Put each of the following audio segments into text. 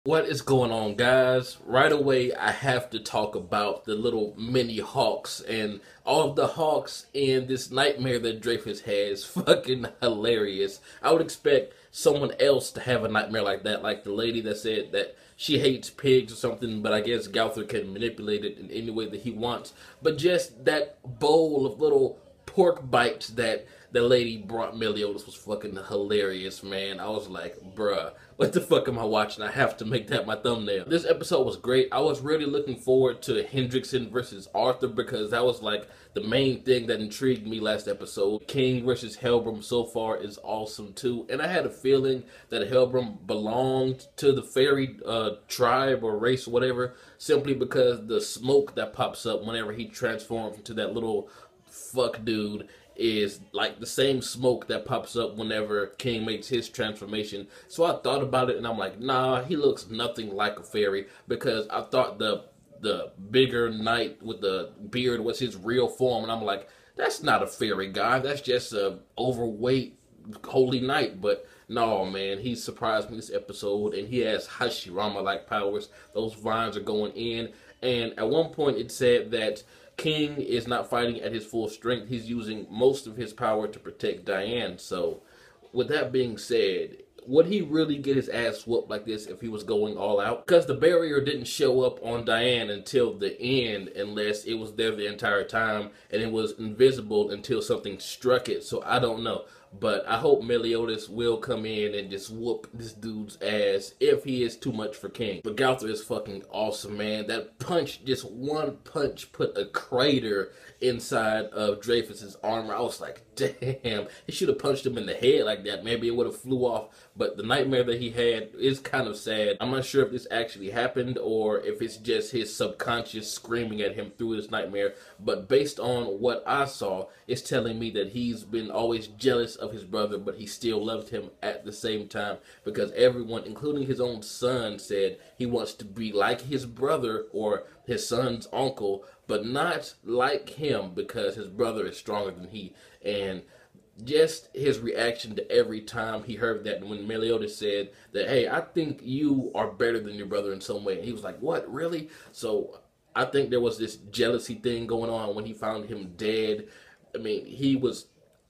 What is going on, guys? Right away, I have to talk about the little mini hawks and all of the hawks in this nightmare that Dreyfus has. Fucking hilarious. I would expect someone else to have a nightmare like that, like the lady that said that she hates pigs or something, but I guess Gowther can manipulate it in any way that he wants. But just that bowl of little pork bites that the lady brought Meliodas was fucking hilarious, man. I was like, bruh, what the fuck am I watching? I have to make that my thumbnail. This episode was great. I was really looking forward to Hendrickson versus Arthur because that was like the main thing that intrigued me last episode. King versus Helbram so far is awesome too. And I had a feeling that Helbram belonged to the fairy tribe or race or whatever, simply because the smoke that pops up whenever he transforms into that little fuck dude is like the same smoke that pops up whenever King makes his transformation. So I thought about it and I'm like, nah, he looks nothing like a fairy, because I thought the bigger knight with the beard was his real form, and I'm like, that's not a fairy guy, that's just a overweight holy knight. But no, man, he surprised me this episode, and he has Hashirama like powers. Those vines are going in, and at one point it said that King is not fighting at his full strength. He's using most of his power to protect Diane. So, with that being said, would he really get his ass whooped like this if he was going all out? Because the barrier didn't show up on Diane until the end, unless it was there the entire time, and it was invisible until something struck it. So, I don't know. But I hope Meliodas will come in and just whoop this dude's ass if he is too much for King. But Gowther is fucking awesome, man. That punch, just one punch, put a crater inside of Dreyfus's armor. I was like, damn, he should have punched him in the head like that. Maybe it would have flew off. But the nightmare that he had is kind of sad. I'm not sure if this actually happened or if it's just his subconscious screaming at him through this nightmare. But based on what I saw, it's telling me that he's been always jealous of his brother, but he still loved him at the same time, because everyone, including his own son, said he wants to be like his brother or his son's uncle, but not like him because his brother is stronger than he. And just his reaction to every time he heard that, when Meliodas said that, hey, I think you are better than your brother in some way, and he was like, what, really? So I think there was this jealousy thing going on when he found him dead. I mean, he was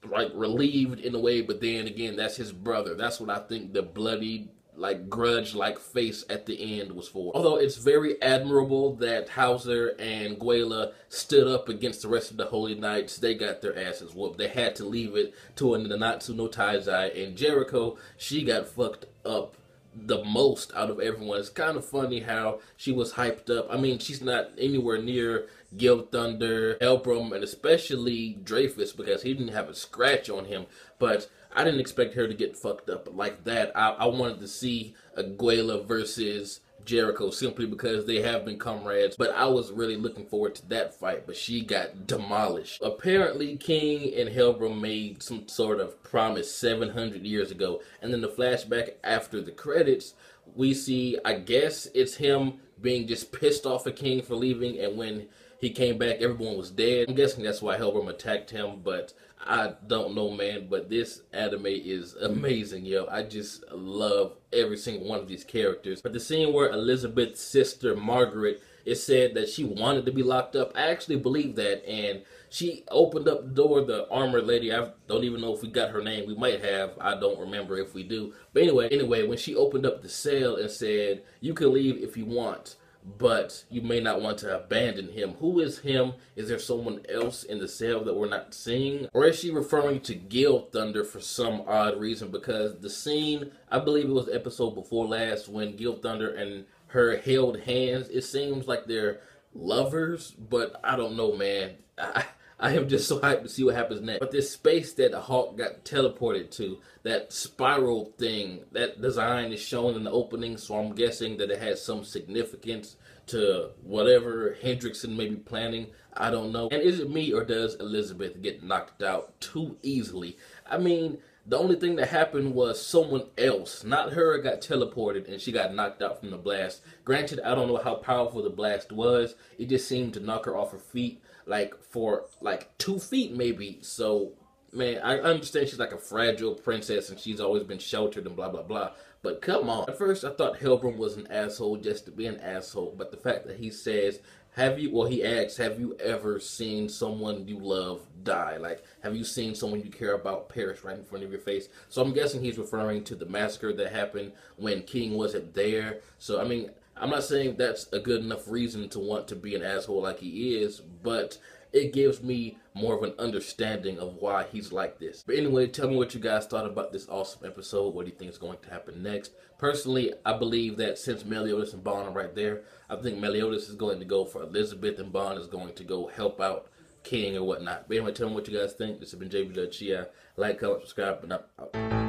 like relieved in a way, but then again, that's his brother. That's what I think the bloody, like, grudge-like face at the end was for. Although it's very admirable that Hauser and Guela stood up against the rest of the Holy Knights. They got their asses whooped. They had to leave it to the Natsu no Taizai, and Jericho, she got fucked up the most out of everyone. It's kind of funny how she was hyped up. I mean, she's not anywhere near Gil Thunder, Helbram, and especially Dreyfus, because he didn't have a scratch on him. But I didn't expect her to get fucked up like that. I wanted to see Aguela versus Jericho simply because they have been comrades, but I was really looking forward to that fight, but she got demolished. Apparently, King and Helbram made some sort of promise 700 years ago, and then the flashback after the credits, we see, I guess it's him being just pissed off at King for leaving, and when he came back, everyone was dead. I'm guessing that's why Helbram attacked him, but I don't know, man. But this anime is amazing, yo. I just love every single one of these characters. But the scene where Elizabeth's sister, Margaret, it said that she wanted to be locked up, I actually believe that, and she opened up the door, the armored lady. I don't even know if we got her name. We might have. I don't remember if we do. But anyway, when she opened up the cell and said, you can leave if you want, but you may not want to abandon him. Who is him? Is there someone else in the cell that we're not seeing? Or is she referring to Gil Thunder for some odd reason? Because the scene, I believe it was the episode before last, when Gil Thunder and her held hands, it seems like they're lovers, but I don't know, man. I am just so hyped to see what happens next. But this space that the Hawk got teleported to, that spiral thing, that design is shown in the opening, so I'm guessing that it has some significance to whatever Hendrickson may be planning. I don't know. And is it me, or does Elizabeth get knocked out too easily? I mean, the only thing that happened was someone else, not her, got teleported and she got knocked out from the blast. Granted, I don't know how powerful the blast was. It just seemed to knock her off her feet, like for like 2 feet maybe. So, man, I understand she's like a fragile princess and she's always been sheltered and blah, blah, blah. But come on. At first, I thought Helbram was an asshole just to be an asshole. But the fact that he says, he asks, have you ever seen someone you love die? Like, have you seen someone you care about perish right in front of your face? So I'm guessing he's referring to the massacre that happened when King wasn't there. So, I mean, I'm not saying that's a good enough reason to want to be an asshole like he is, but it gives me more of an understanding of why he's like this. But anyway, tell me what you guys thought about this awesome episode. What do you think is going to happen next? Personally, I believe that since Meliodas and Bond are right there, I think Meliodas is going to go for Elizabeth and Bond is going to go help out King or whatnot. But anyway, tell me what you guys think. This has been jbDAuchiha. Like, comment, subscribe, and I'm out.